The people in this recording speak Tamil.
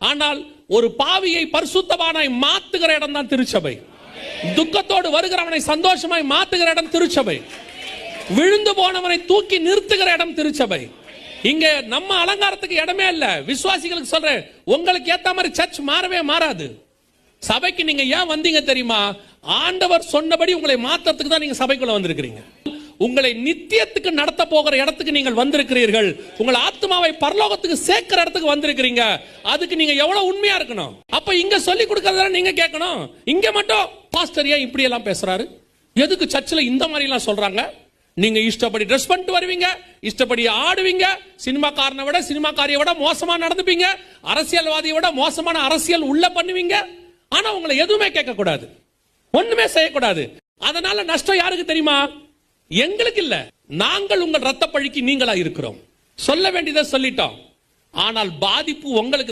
ஆனால் ஒரு பாவியை பரிசுத்தவானாய் மாத்துகிற இடம் தான் திருச்சபை. துக்கத்தோடு வருகிறவனை சந்தோஷமாய் மாத்துகிற இடம் திருச்சபை. விழுந்து போனவனை தூக்கி நிறுத்துகிற இடம் திருச்சபை. இங்க நம்ம அலங்காரத்துக்கு இடமே இல்ல. விசுவாசிகளுக்கு சொல்றேன், உங்களுக்கு ஏத்த மாதிரி சர்ச் மாறவே மாறாது. சபைக்கு நீங்க ஏன் வந்தீங்க தெரியுமா? ஆண்டவர் சொன்னபடி உங்களை மாத்துறதுக்கு தான் நீங்க சபைக்குள்ள வந்திருக்கிறீங்க. உங்களை நித்தியத்துக்கு நடத்த போகிற இடத்துக்கு நீங்கள் வந்திருக்கிறீர்கள். உங்கள் ஆத்மாவை பரலோகத்துக்கு சேர்க்கிற இடத்துக்கு வந்திருக்கிறீங்க. அதுக்கு நீங்க எவ்வளவு உண்மையா இருக்கணும். அப்ப இங்க சொல்லி கொடுக்கறத நீங்க கேட்கணும். இங்க மட்டும் பாஸ்டர் ஏன் இப்படி எல்லாம் பேசுறாரு, எதுக்கு சர்ச்சில் இந்த மாதிரி எல்லாம் சொல்றாங்க? நீங்க இஷ்டப்படி ட்ரெஸ் பண்ணிட்டு வருவீங்க, இஷ்டப்படி ஆடுவீங்க, சினிமாக்காரனை விட சினிமாக்காரியை விட மோசமா நடந்துப்பீங்க, அரசியல்வாதியை விட மோசமான அரசியல் உள்ள பண்ணுவீங்க. ஆனா உங்களை எதுவுமே கேட்க கூடாது, ஒண்ணுமே செய்யக்கூடாது. அதனால நஷ்டம் யாருக்கு தெரியுமா? எங்களுக்கு இல்ல. நாங்கள் உங்கள் ரத்த பழிக்கு நீங்களா இருக்கிறோம். சொல்ல வேண்டியதை சொல்லிட்டோம். ஆனால் பாதிப்பு உங்களுக்கு.